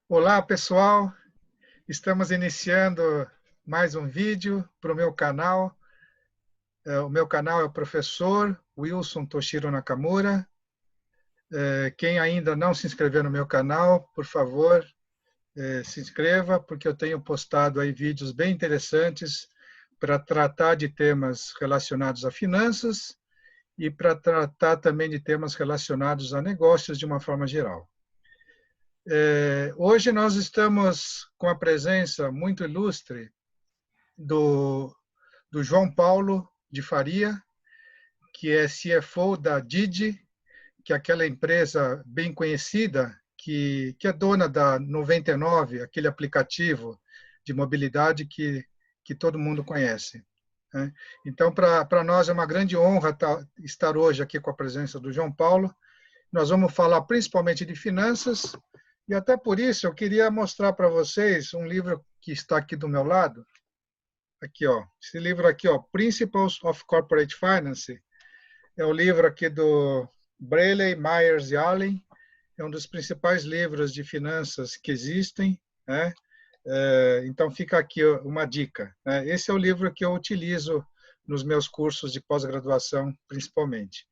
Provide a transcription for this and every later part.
Olá, pessoal. Estamos iniciando mais um vídeo para o meu canal. O meu canal é o professor Wilson Toshiro Nakamura. Quem ainda não se inscreveu no meu canal, por favor, se inscreva, porque eu tenho postado aí vídeos bem interessantes para tratar de temas relacionados a finanças e para tratar também de temas relacionados a negócios de uma forma geral. Hoje nós estamos com a presença muito ilustre do João Paulo de Faria, que é CFO da Didi, que é aquela empresa bem conhecida, que é dona da 99, aquele aplicativo de mobilidade que todo mundo conhece. Né? Então, para nós é uma grande honra estar hoje aqui com a presença do João Paulo. Nós vamos falar principalmente de finanças, e até por isso eu queria mostrar para vocês um livro que está aqui do meu lado. Aqui, ó, esse livro aqui, ó, Principles of Corporate Finance, é o livro aqui do Braley, Myers e Allen, é um dos principais livros de finanças que existem, né? Então fica aqui uma dica, né? Esse é o livro que eu utilizo nos meus cursos de pós-graduação, principalmente.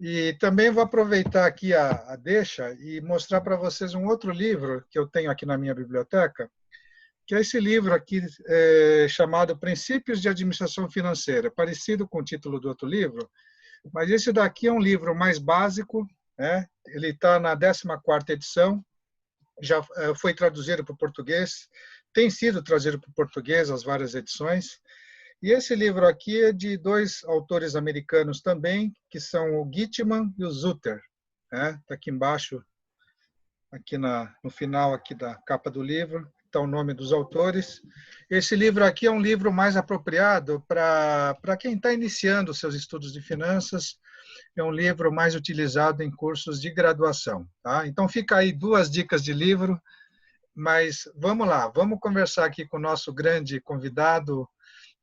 E também vou aproveitar aqui a deixa e mostrar para vocês um outro livro que eu tenho aqui na minha biblioteca, que é esse livro aqui chamado Princípios de Administração Financeira, parecido com o título do outro livro, mas esse daqui é um livro mais básico, né? Ele está na 14ª edição, já foi traduzido para o português, tem sido traduzido para o português as várias edições, e esse livro aqui é de dois autores americanos também, que são o Gitman e o Zutter, né? Está aqui embaixo, aqui no final aqui da capa do livro, está o nome dos autores. Esse livro aqui é um livro mais apropriado para quem está iniciando seus estudos de finanças, é um livro mais utilizado em cursos de graduação. Tá? Então, fica aí duas dicas de livro, mas vamos lá, vamos conversar aqui com o nosso grande convidado,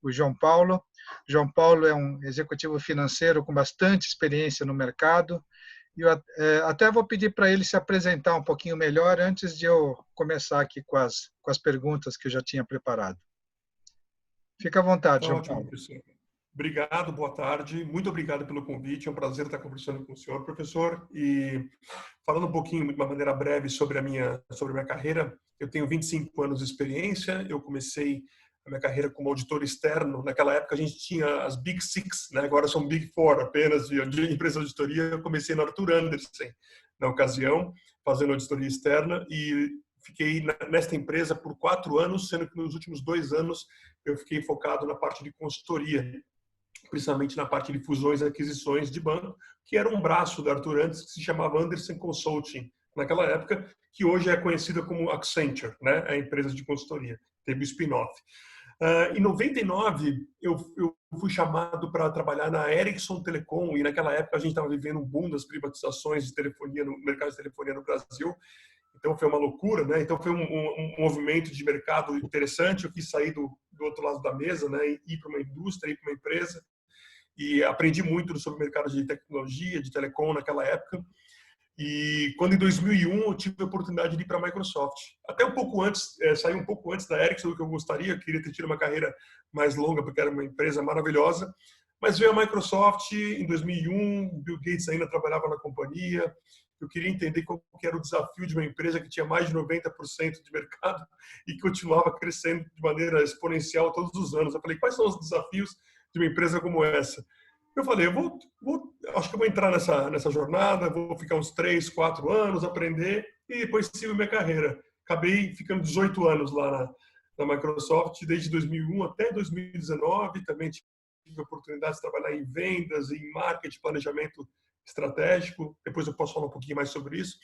o João Paulo. João Paulo é um executivo financeiro com bastante experiência no mercado, e eu até vou pedir para ele se apresentar um pouquinho melhor antes de eu começar aqui com as perguntas que eu já tinha preparado. Fica à vontade, Tá João ótimo, Paulo. professor. Obrigado, boa tarde. Muito obrigado pelo convite. É um prazer estar conversando com o senhor, professor. E falando um pouquinho, de uma maneira breve, sobre a minha carreira, eu tenho 25 anos de experiência. Eu comecei a minha carreira como auditor externo. Naquela época a gente tinha as Big Six, né? Agora são Big Four apenas de empresa de auditoria. Eu comecei no Arthur Andersen, na ocasião, fazendo auditoria externa e fiquei nesta empresa por 4 anos, sendo que nos últimos 2 anos eu fiquei focado na parte de consultoria, principalmente na parte de fusões e aquisições de banco, que era um braço da Arthur Andersen que se chamava Andersen Consulting, naquela época, que hoje é conhecida como Accenture, né? A empresa de consultoria, teve o spin-off. Em 99, eu fui chamado para trabalhar na Ericsson Telecom, e naquela época a gente estava vivendo um boom das privatizações de telefonia no mercado de telefonia no Brasil. Então foi uma loucura, né? Então foi um movimento de mercado interessante. Eu quis sair do outro lado da mesa, né? E ir para uma indústria, ir para uma empresa. E aprendi muito sobre o mercado de tecnologia, de telecom naquela época. E quando em 2001 eu tive a oportunidade de ir para a Microsoft. Até um pouco antes, saí um pouco antes da Ericsson do que eu gostaria. Eu queria ter tido uma carreira mais longa, porque era uma empresa maravilhosa. Mas veio a Microsoft em 2001, Bill Gates ainda trabalhava na companhia. Eu queria entender qual que era o desafio de uma empresa que tinha mais de 90% de mercado e que continuava crescendo de maneira exponencial todos os anos. Eu falei, quais são os desafios de uma empresa como essa? Eu falei, acho que eu vou entrar nessa jornada, vou ficar uns 3, 4 anos, aprender e depois sigo minha carreira. Acabei ficando 18 anos lá na Microsoft, desde 2001 até 2019. Também tive a oportunidade de trabalhar em vendas, em marketing, planejamento estratégico. Depois eu posso falar um pouquinho mais sobre isso.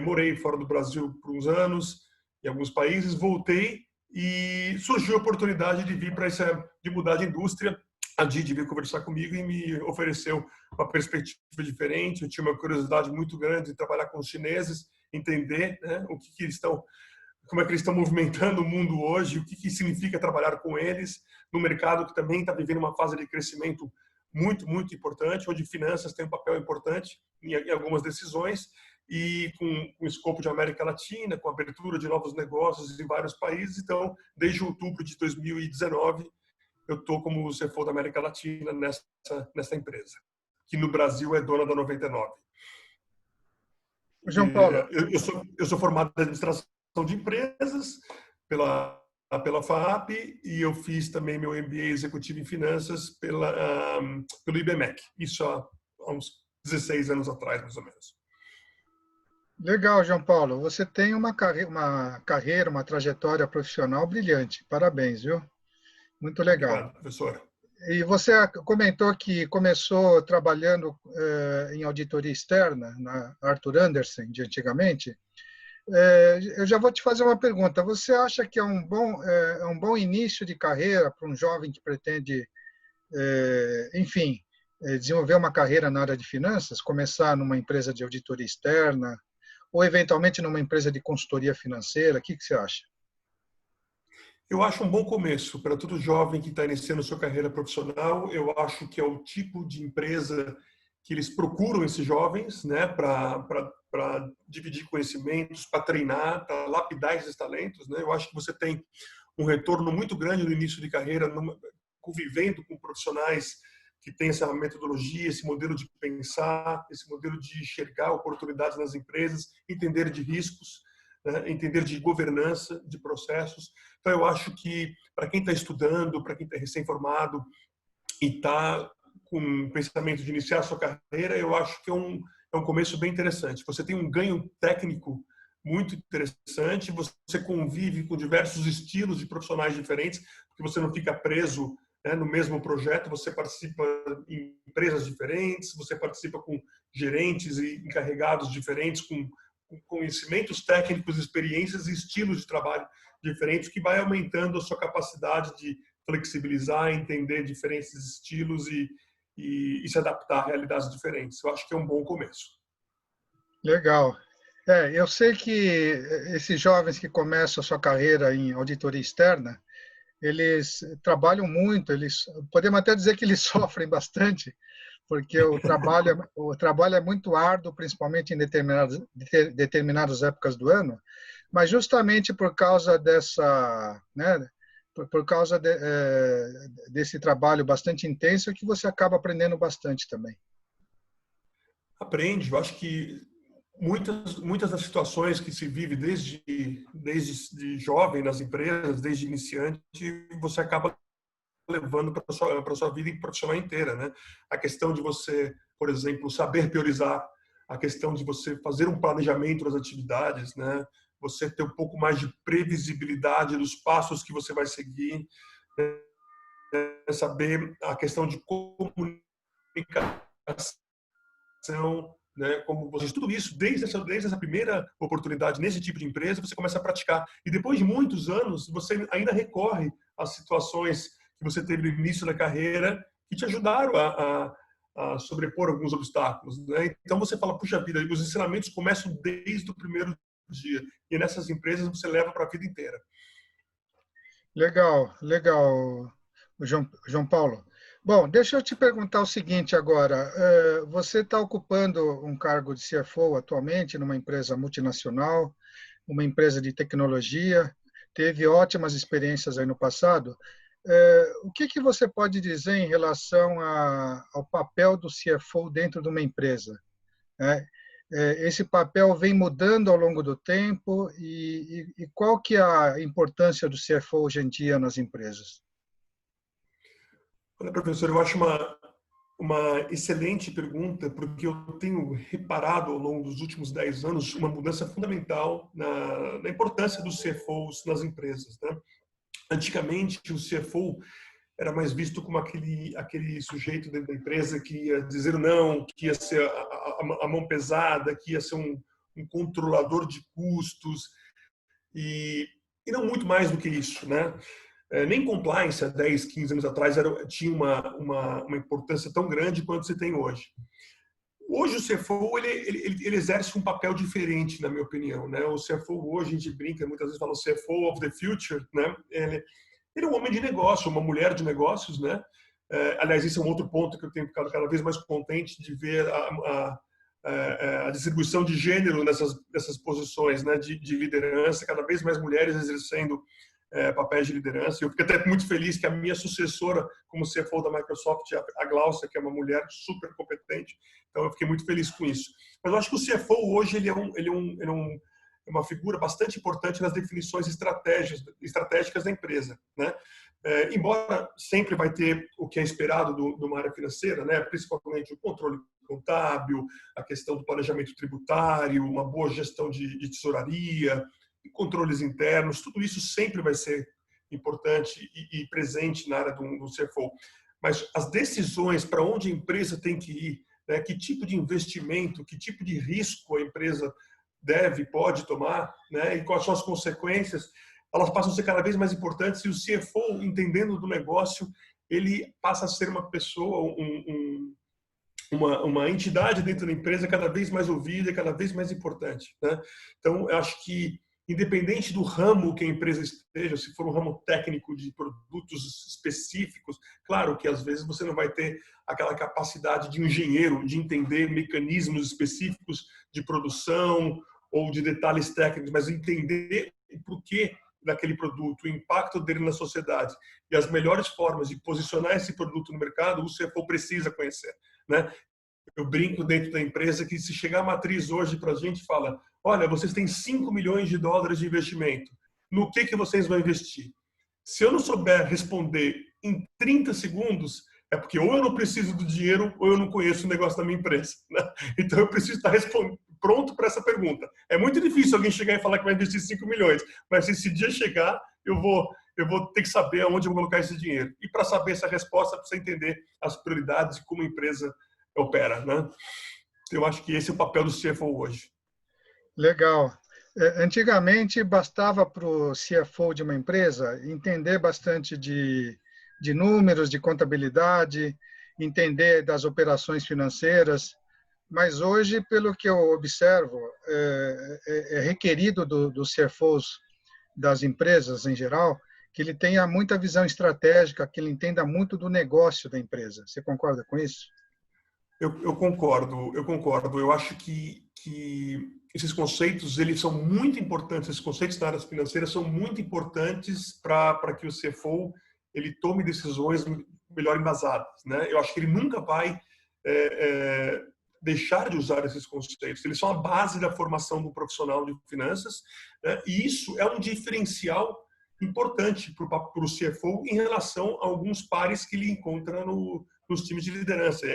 Morei fora do Brasil por uns anos, em alguns países, voltei e surgiu a oportunidade de vir de mudar de indústria. A Didi veio conversar comigo e me ofereceu uma perspectiva diferente. Eu tinha uma curiosidade muito grande de trabalhar com os chineses, entender, né, como é que eles estão movimentando o mundo hoje, o que significa trabalhar com eles no mercado que também está vivendo uma fase de crescimento muito, muito importante, onde finanças têm um papel importante. em algumas decisões e com escopo de América Latina, com abertura de novos negócios em vários países. Então, desde outubro de 2019, eu estou como CFO da América Latina nessa empresa, que no Brasil é dona da 99. João Paulo, Eu sou formado em administração de empresas pela FAAP e eu fiz também meu MBA executivo em finanças pelo IBMEC. Isso há uns 16 anos atrás, mais ou menos. legal, João Paulo. Você tem uma carreira, uma trajetória profissional brilhante. Parabéns, viu? Muito legal. Obrigado, professor. E você comentou que começou trabalhando em auditoria externa, na Arthur Andersen, de antigamente. Eu já vou te fazer uma pergunta. Você acha que é um bom início de carreira para um jovem que pretende, enfim, desenvolver uma carreira na área de finanças, começar numa empresa de auditoria externa ou, eventualmente, numa empresa de consultoria financeira? O que você acha? Eu acho um bom começo para todo jovem que está iniciando sua carreira profissional. Eu acho que é o tipo de empresa que eles procuram esses jovens, né, para dividir conhecimentos, para treinar, para lapidar esses talentos, né? Eu acho que você tem um retorno muito grande no início de carreira, convivendo com profissionais que têm essa metodologia, esse modelo de pensar, esse modelo de enxergar oportunidades nas empresas, entender de riscos, né, entender de governança, de processos. Então, eu acho que para quem está estudando, para quem está recém-formado e está com um pensamento de iniciar a sua carreira, eu acho que é um começo bem interessante. Você tem um ganho técnico muito interessante, você convive com diversos estilos de profissionais diferentes, porque você não fica preso, né, no mesmo projeto, você participa em empresas diferentes, você participa com gerentes e encarregados diferentes, com conhecimentos técnicos, experiências e estilos de trabalho diferentes, que vai aumentando a sua capacidade de flexibilizar, entender diferentes estilos e se adaptar a realidades diferentes. Eu acho que é um bom começo. Legal. Eu sei que esses jovens que começam a sua carreira em auditoria externa, eles trabalham muito, podemos até dizer que eles sofrem bastante, porque o trabalho é muito árduo, principalmente em determinadas épocas do ano, mas justamente por causa dessa, né, por causa desse trabalho bastante intenso, é que você acaba aprendendo bastante também. Aprende. Eu acho que muitas das situações que se vive desde jovem nas empresas, desde iniciante, você acaba levando para a sua vida profissional inteira, né? A questão de você, por exemplo, saber priorizar, a questão de você fazer um planejamento das atividades, né? Você ter um pouco mais de previsibilidade dos passos que você vai seguir, né? Saber a questão de comunicação, né, como você, tudo isso, desde essa primeira oportunidade nesse tipo de empresa, você começa a praticar. E depois de muitos anos, você ainda recorre às situações que você teve no início da carreira que te ajudaram a sobrepor alguns obstáculos, né? Então você fala, puxa vida, os ensinamentos começam desde o primeiro dia. E nessas empresas você leva para a vida inteira. Legal, legal, João Paulo. Bom, deixa eu te perguntar o seguinte agora. Você está ocupando um cargo de CFO atualmente numa empresa multinacional, uma empresa de tecnologia, teve ótimas experiências aí no passado. O que você pode dizer em relação ao papel do CFO dentro de uma empresa, né? Esse papel vem mudando ao longo do tempo e qual que é a importância do CFO hoje em dia nas empresas? Olha, professor, eu acho uma excelente pergunta, porque eu tenho reparado ao longo dos últimos 10 anos uma mudança fundamental na importância dos CFOs nas empresas, né? Antigamente, o CFO era mais visto como aquele sujeito dentro da empresa que ia dizer não, que ia ser a mão pesada, que ia ser um controlador de custos e não muito mais do que isso, né? Nem compliance há 10, 15 anos atrás tinha uma importância tão grande quanto você tem hoje. Hoje o CFO ele exerce um papel diferente, na minha opinião, né? O CFO hoje, a gente brinca, muitas vezes fala o CFO of the future, né? Ele é um homem de negócio, uma mulher de negócios, né? Aliás, esse é um outro ponto que eu tenho ficado cada vez mais contente de ver a distribuição de gênero nessas posições, né, de liderança, cada vez mais mulheres exercendo papéis de liderança. Eu fiquei até muito feliz que a minha sucessora como CFO da Microsoft, a Glaucia, que é uma mulher super competente, então eu fiquei muito feliz com isso. Mas eu acho que o CFO hoje ele é uma figura bastante importante nas definições estratégicas da empresa, né? Embora sempre vai ter o que é esperado de uma área financeira, né? Principalmente o controle contábil, a questão do planejamento tributário, uma boa gestão de tesouraria, controles internos, tudo isso sempre vai ser importante e presente na área do CFO. Mas as decisões para onde a empresa tem que ir, né? Que tipo de investimento, que tipo de risco a empresa deve, pode tomar, né? E quais são as consequências, elas passam a ser cada vez mais importantes, e o CFO, entendendo do negócio, ele passa a ser uma pessoa, uma entidade dentro da empresa cada vez mais ouvida e cada vez mais importante, né? Então, eu acho que, independente do ramo que a empresa esteja, se for um ramo técnico de produtos específicos, claro que às vezes você não vai ter aquela capacidade de um engenheiro de entender mecanismos específicos de produção ou de detalhes técnicos, mas entender o porquê daquele produto, o impacto dele na sociedade e as melhores formas de posicionar esse produto no mercado, o CFO precisa conhecer, né? Eu brinco dentro da empresa que se chegar a matriz hoje para a gente e fala, olha, vocês têm 5 milhões de dólares de investimento, no que vocês vão investir? Se eu não souber responder em 30 segundos, é porque ou eu não preciso do dinheiro ou eu não conheço o negócio da minha empresa, né? Então eu preciso estar pronto para essa pergunta. É muito difícil alguém chegar e falar que vai investir 5 milhões, mas se esse dia chegar, eu vou ter que saber aonde eu vou colocar esse dinheiro. E para saber essa resposta, precisa entender as prioridades e como a empresa opera, né? Eu acho que esse é o papel do CFO hoje. Legal. Antigamente, bastava para o CFO de uma empresa entender bastante de números, de contabilidade, entender das operações financeiras, mas hoje, pelo que eu observo, é requerido dos CFOs das empresas em geral que ele tenha muita visão estratégica, que ele entenda muito do negócio da empresa. Você concorda com isso? Eu concordo, eu concordo. Eu acho que esses conceitos, eles são muito importantes, esses conceitos da área financeira são muito importantes para que o CFO ele tome decisões melhor embasadas, né? Eu acho que ele nunca vai deixar de usar esses conceitos. Eles são a base da formação do profissional de finanças, né? E isso é um diferencial importante para o CFO em relação a alguns pares que ele encontra nos times de liderança.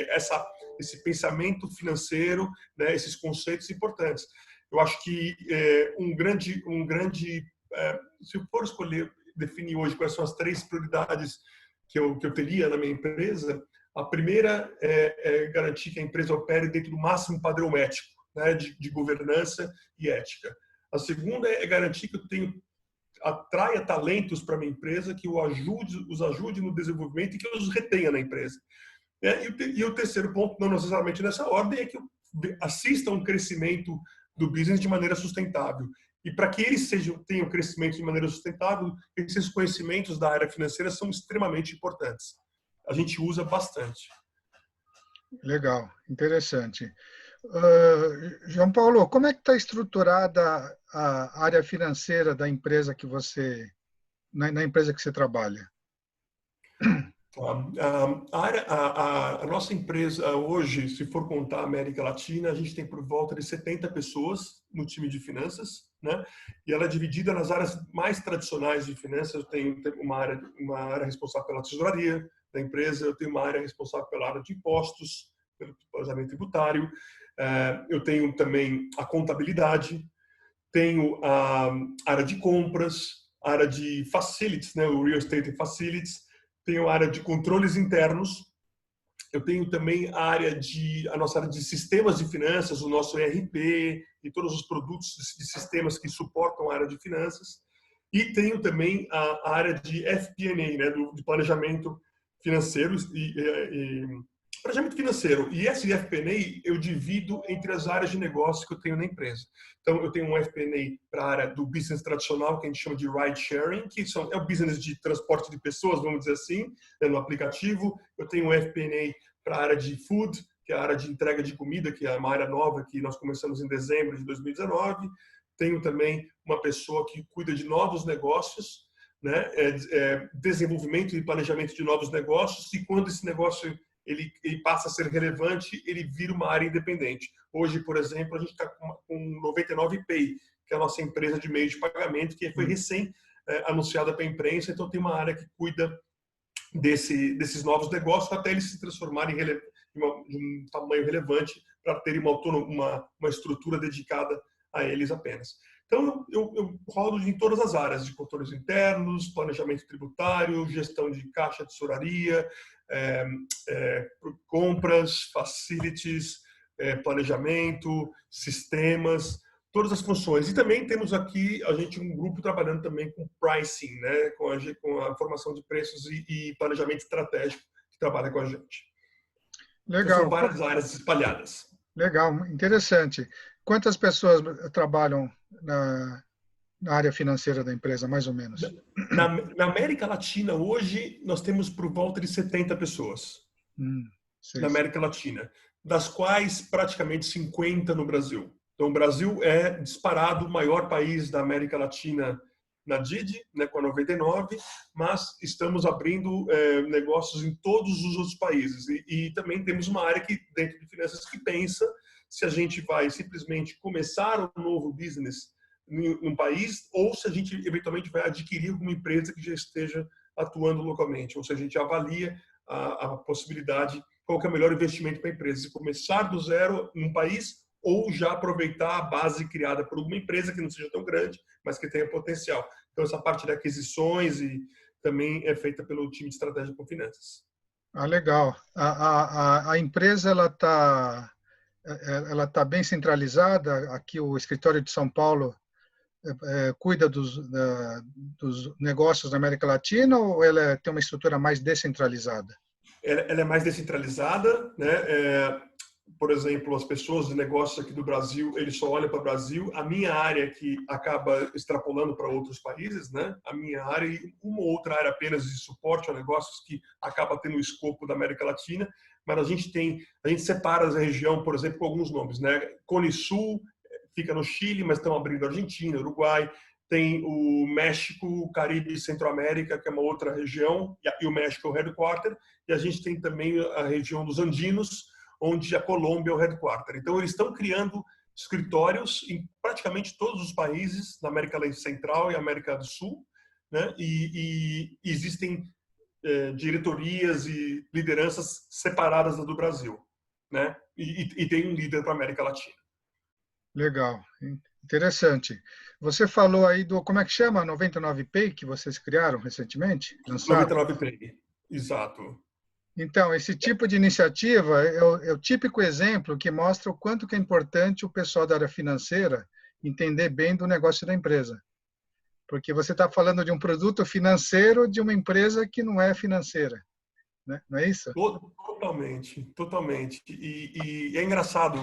Esse pensamento financeiro, né, esses conceitos importantes. Eu acho que se eu for escolher, definir hoje quais são as 3 prioridades que eu teria na minha empresa, a primeira é garantir que a empresa opere dentro do máximo padrão ético, né, de governança e ética. A segunda é garantir que eu atraia talentos para a minha empresa, que os ajude no desenvolvimento e que eu os retenha na empresa. E o terceiro ponto, não necessariamente nessa ordem, é que eu assista a um crescimento do business de maneira sustentável. E para que eles tenham crescimento de maneira sustentável, esses conhecimentos da área financeira são extremamente importantes. A gente usa bastante. Legal, interessante. João Paulo, como é que está estruturada a área financeira da empresa na empresa que você trabalha? A nossa empresa hoje, se for contar a América Latina, a gente tem por volta de 70 pessoas no time de finanças, né? E ela é dividida nas áreas mais tradicionais de finanças. Eu tenho uma área responsável pela tesouraria da empresa, eu tenho uma área responsável pela área de impostos, pelo planejamento tributário, eu tenho também a contabilidade, tenho a área de compras, a área de facilities, né? O real estate facilities, tenho a área de controles internos, eu tenho também a nossa área de sistemas de finanças, o nosso ERP e todos os produtos de sistemas que suportam a área de finanças. E tenho também a área de FP&A, né, de planejamento financeiro planejamento financeiro. E esse FP&A eu divido entre as áreas de negócio que eu tenho na empresa. Então, eu tenho um FP&A para a área do business tradicional, que a gente chama de ride sharing, que é o business de transporte de pessoas, vamos dizer assim, no aplicativo. Eu tenho um FP&A para a área de food, que é a área de entrega de comida, que é uma área nova que nós começamos em dezembro de 2019. Tenho também uma pessoa que cuida de novos negócios, né? Desenvolvimento e planejamento de novos negócios, e quando esse negócio ele passa a ser relevante, ele vira uma área independente. Hoje, por exemplo, a gente está com 99Pay, que é a nossa empresa de meio de pagamento, que foi recém anunciada para a imprensa, então tem uma área que cuida desses novos negócios até eles se transformarem de um tamanho relevante para terem uma estrutura dedicada a eles apenas. Então, eu rodo em todas as áreas, de controles internos, planejamento tributário, gestão de caixa, tesouraria, compras, facilities, planejamento, sistemas, todas as funções. E também temos aqui um grupo trabalhando também com pricing, né, com a formação de preços e planejamento estratégico que trabalha com a gente. Então, Legal. são várias áreas espalhadas. Legal, interessante. Quantas pessoas trabalham na área financeira da empresa, mais ou menos? Na América Latina, hoje, nós temos por volta de 70 pessoas. Na América Latina, das quais praticamente 50 no Brasil. Então, o Brasil é disparado o maior país da América Latina na Didi, né, com a 99, mas estamos abrindo negócios em todos os outros países. E também temos uma área que, dentro de finanças, que pensa se a gente vai simplesmente começar um novo business em um país ou se a gente eventualmente vai adquirir alguma empresa que já esteja atuando localmente. Ou seja, a gente avalia a possibilidade, qual que é o melhor investimento para a empresa, se começar do zero num país ou já aproveitar a base criada por alguma empresa que não seja tão grande, mas que tenha potencial. Então, essa parte de aquisições também é feita pelo time de estratégia com finanças. Legal. A empresa ela tá bem centralizada. Aqui o escritório de São Paulo cuida dos negócios da América Latina, ou ela tem uma estrutura mais descentralizada? Ela é mais descentralizada, né? Por exemplo, as pessoas de negócios aqui do Brasil, eles só olham para o Brasil. A minha área que acaba extrapolando para outros países, né? A minha área e uma ou outra área apenas de suporte a negócios que acaba tendo o escopo da América Latina, mas a gente separa a região, por exemplo, com alguns nomes, né? Cone Sul fica no Chile, mas estão abrindo Argentina, Uruguai. Tem o México, Caribe e Centro-América, que é uma outra região, e o México é o headquarter, e a gente tem também a região dos Andinos, onde a Colômbia é o headquarter. Então, eles estão criando escritórios em praticamente todos os países da América Central e América do Sul, né? E existem diretorias e lideranças separadas do Brasil, né? E tem um líder para a América Latina. Legal, interessante. Você falou aí como é que chama, 99Pay, que vocês criaram recentemente? Lançaram? 99Pay, exato. Então, esse tipo de iniciativa é o típico exemplo que mostra o quanto que é importante o pessoal da área financeira entender bem do negócio da empresa. Porque você está falando de um produto financeiro de uma empresa que não é financeira, né? Não é isso? Totalmente, totalmente. E é engraçado,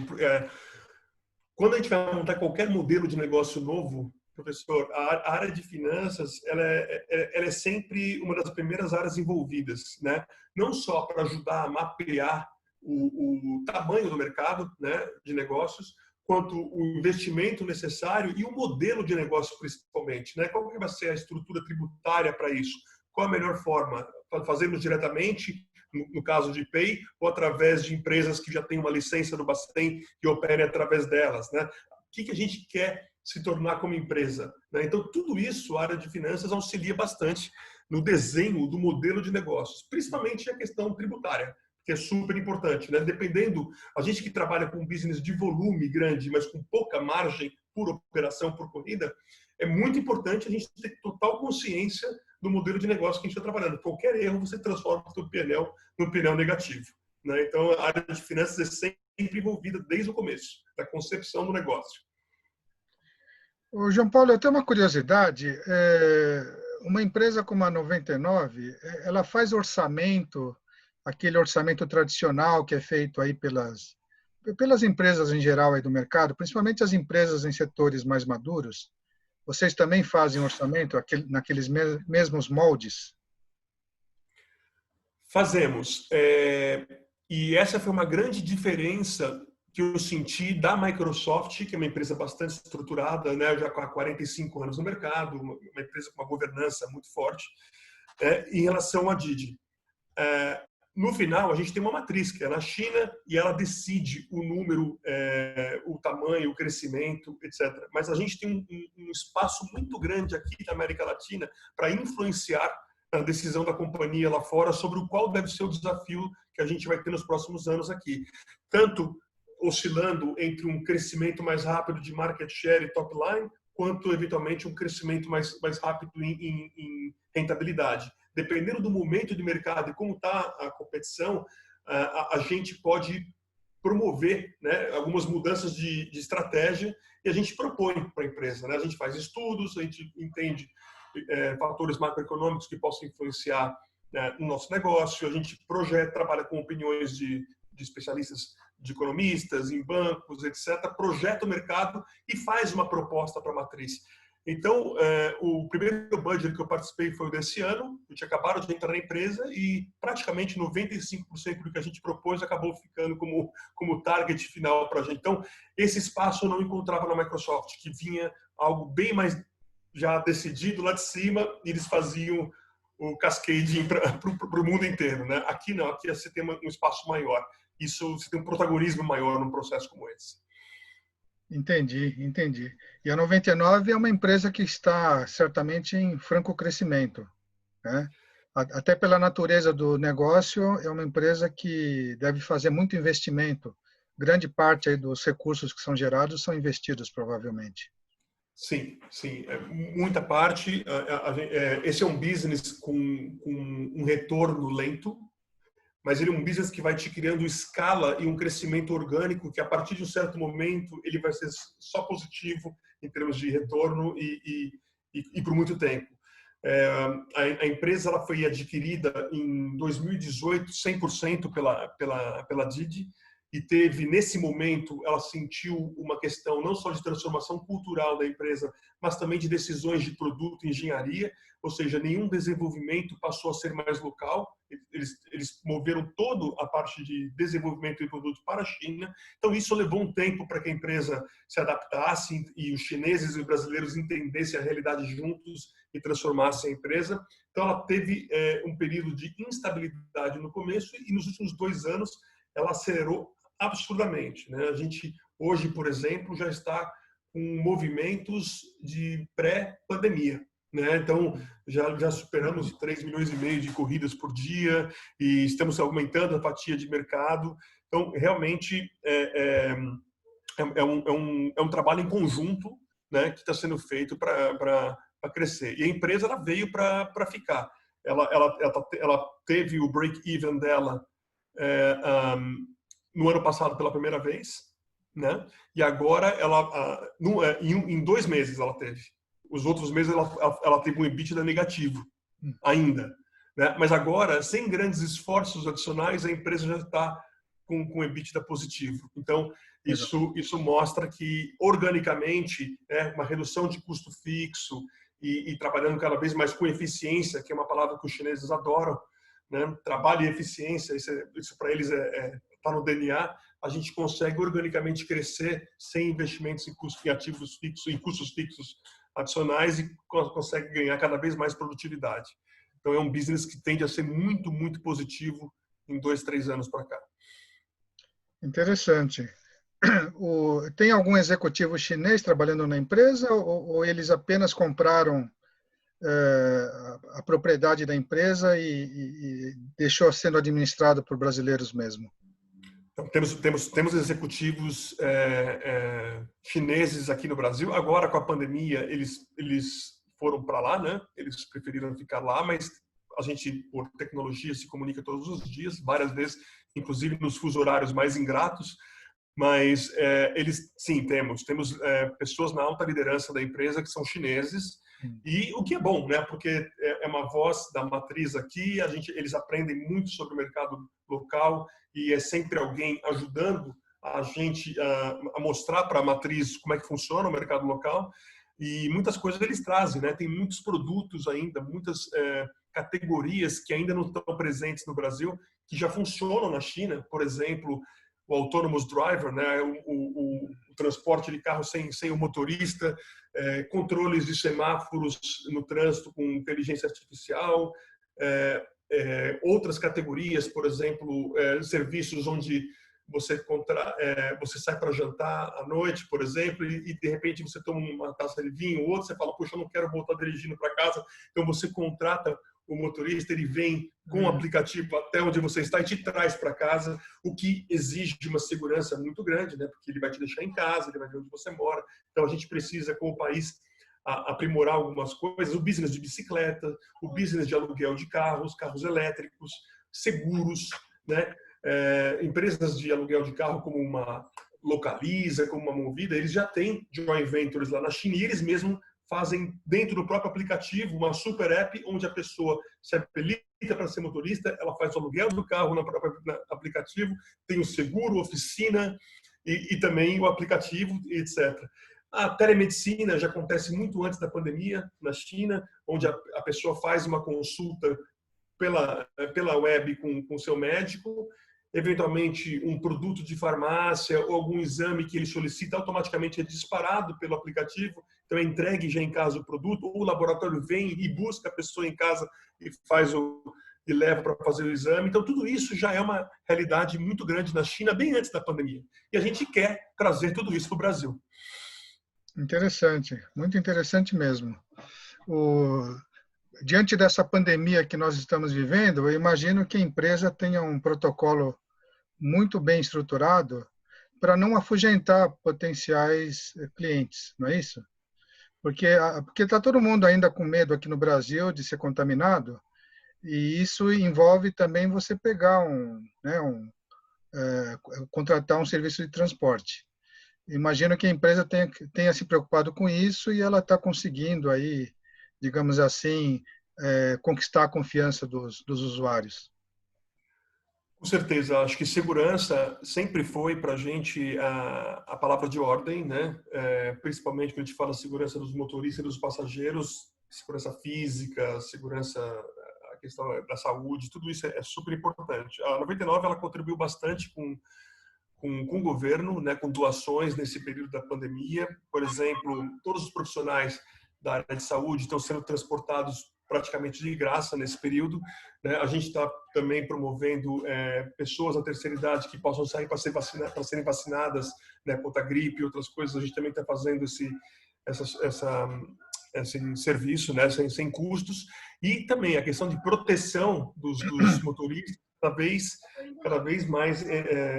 quando a gente vai montar qualquer modelo de negócio novo, professor, a área de finanças ela é sempre uma das primeiras áreas envolvidas, né? Não só para ajudar a mapear o tamanho do mercado, né, de negócios, quanto o investimento necessário e o modelo de negócio principalmente, né? Qual que vai ser a estrutura tributária para isso? Qual a melhor forma? Fazermos diretamente, no caso de Pay, ou através de empresas que já têm uma licença do Bacen que operem através delas, né? O que a gente quer se tornar como empresa, né? Então, tudo isso, a área de finanças auxilia bastante no desenho do modelo de negócios, principalmente a questão tributária, que é super importante, né? Dependendo, a gente que trabalha com um business de volume grande, mas com pouca margem por operação, por corrida, é muito importante a gente ter total consciência do modelo de negócio que a gente está trabalhando. Qualquer erro você transforma o seu PNL num PNL negativo, né? Então, a área de finanças é sempre envolvida desde o começo, da concepção do negócio. Ô, João Paulo, eu tenho uma curiosidade. Uma empresa como a 99, ela faz orçamento, aquele orçamento tradicional que é feito aí pelas empresas em geral aí do mercado, principalmente as empresas em setores mais maduros. Vocês também fazem orçamento naqueles mesmos moldes? Fazemos. E essa foi uma grande diferença que eu senti da Microsoft, que é uma empresa bastante estruturada, né, já há 45 anos no mercado, uma empresa com uma governança muito forte, em relação à Didi. No final, a gente tem uma matriz, que é na China, e ela decide o número, o tamanho, o crescimento, etc. Mas a gente tem um espaço muito grande aqui na América Latina para influenciar a decisão da companhia lá fora sobre o qual deve ser o desafio que a gente vai ter nos próximos anos aqui. Tanto oscilando entre um crescimento mais rápido de market share e top line, quanto, eventualmente, um crescimento mais rápido em rentabilidade. Dependendo do momento de mercado e como está a competição, a gente pode promover, né, algumas mudanças de estratégia e a gente propõe para a empresa. Né? A gente faz estudos, a gente entende fatores macroeconômicos que possam influenciar, né, no nosso negócio, a gente projeta, trabalha com opiniões de especialistas, de economistas, em bancos, etc., projeta o mercado e faz uma proposta para a matriz. Então, o primeiro budget que eu participei foi o desse ano, eu tinha acabado de entrar na empresa e praticamente 95% do que a gente propôs acabou ficando como target final para a gente. Então, esse espaço eu não encontrava na Microsoft, que vinha algo bem mais já decidido lá de cima e eles faziam o cascading para o mundo inteiro. Né? Aqui não, aqui você tem um espaço maior. Isso, você tem um protagonismo maior num processo como esse. Entendi, entendi. E a 99 é uma empresa que está certamente em franco crescimento, né? Até pela natureza do negócio, é uma empresa que deve fazer muito investimento. Grande parte aí dos recursos que são gerados são investidos, provavelmente. Sim, sim, muita parte. Esse é um business com um retorno lento, mas ele é um business que vai te criando escala e um crescimento orgânico que, a partir de um certo momento, ele vai ser só positivo em termos de retorno e por muito tempo. A empresa ela foi adquirida em 2018, 100% pela Didi, e teve, nesse momento, ela sentiu uma questão não só de transformação cultural da empresa, mas também de decisões de produto e engenharia, ou seja, nenhum desenvolvimento passou a ser mais local, eles moveram toda a parte de desenvolvimento de produtos para a China, então isso levou um tempo para que a empresa se adaptasse e os chineses e os brasileiros entendessem a realidade juntos e transformassem a empresa. Então ela teve um período de instabilidade no começo e nos últimos 2 anos ela acelerou absurdamente. Né? A gente, hoje, por exemplo, já está com movimentos de pré-pandemia. Né? Então, já superamos 3,5 milhões de corridas por dia e estamos aumentando a fatia de mercado. Então, realmente, é um trabalho em conjunto, né, que está sendo feito para crescer. E a empresa ela veio para ficar. Ela teve o break-even dela no ano passado pela primeira vez, né? E agora em 2 meses ela teve. Os outros meses ela teve um EBITDA negativo ainda, né? Mas agora, sem grandes esforços adicionais, a empresa já está com EBITDA positivo. Então isso mostra que organicamente, uma redução de custo fixo e trabalhando cada vez mais com eficiência, que é uma palavra que os chineses adoram, né? Trabalho e eficiência, isso para eles está no DNA. A gente consegue organicamente crescer sem investimentos em ativos fixos, em custos fixos adicionais e consegue ganhar cada vez mais produtividade. Então é um business que tende a ser muito, muito positivo em 2, 3 anos para cá. Interessante. Tem algum executivo chinês trabalhando na empresa ou eles apenas compraram a propriedade da empresa e deixou sendo administrado por brasileiros mesmo? Então, temos executivos chineses aqui no Brasil. Agora, com a pandemia, eles foram para lá, né? Eles preferiram ficar lá, mas a gente, por tecnologia, se comunica todos os dias, várias vezes, inclusive nos fusos horários mais ingratos. Mas sim, temos pessoas na alta liderança da empresa que são chineses, e o que é bom, né? Porque é uma voz da matriz aqui, eles aprendem muito sobre o mercado local e é sempre alguém ajudando a gente a mostrar para a matriz como é que funciona o mercado local, e muitas coisas eles trazem, né? Tem muitos produtos ainda, muitas categorias que ainda não estão presentes no Brasil, que já funcionam na China, por exemplo, o autonomous driver, né, o transporte de carro sem o motorista, controles de semáforos no trânsito com inteligência artificial, outras categorias, por exemplo, serviços onde você sai para jantar à noite, por exemplo, e de repente você toma uma taça de vinho ou outra, você fala, poxa, eu não quero voltar dirigindo para casa, então você contrata o motorista, ele vem com o aplicativo até onde você está e te traz para casa, o que exige uma segurança muito grande, né? Porque ele vai te deixar em casa, ele vai ver onde você mora. Então a gente precisa, como país, aprimorar algumas coisas, o business de bicicleta, o business de aluguel de carros, carros elétricos, seguros, né? Empresas de aluguel de carro como uma Localiza, como uma Movida, eles já têm joint ventures lá na China e eles mesmos fazem dentro do próprio aplicativo uma super app onde a pessoa se habilita para ser motorista, ela faz o aluguel do carro no próprio aplicativo, tem o seguro, oficina e também o aplicativo, etc. A telemedicina já acontece muito antes da pandemia na China, onde a pessoa faz uma consulta pela web com o seu médico, eventualmente um produto de farmácia ou algum exame que ele solicita automaticamente é disparado pelo aplicativo, então é entregue já em casa o produto, ou o laboratório vem e busca a pessoa em casa e leva para fazer o exame. Então tudo isso já é uma realidade muito grande na China bem antes da pandemia. E a gente quer trazer tudo isso para o Brasil. Interessante, muito interessante mesmo. Diante dessa pandemia que nós estamos vivendo, eu imagino que a empresa tenha um protocolo muito bem estruturado para não afugentar potenciais clientes, não é isso? Porque está todo mundo ainda com medo aqui no Brasil de ser contaminado, e isso envolve também você pegar contratar um serviço de transporte. Imagino que a empresa tenha se preocupado com isso e ela está conseguindo aí, digamos assim, conquistar a confiança dos usuários. Com certeza, acho que segurança sempre foi para a gente a palavra de ordem, né? Principalmente quando a gente fala segurança dos motoristas e dos passageiros, segurança física, segurança, a questão da saúde, tudo isso é super importante. A 99 ela contribuiu bastante com o governo, né? Com doações nesse período da pandemia. Por exemplo, todos os profissionais da área de saúde estão sendo transportados praticamente de graça nesse período, né? A gente está também promovendo pessoas da terceira idade que possam sair para serem vacinadas, né, contra a gripe e outras coisas. A gente também está fazendo esse serviço, né, sem custos. E também a questão de proteção dos motoristas cada vez mais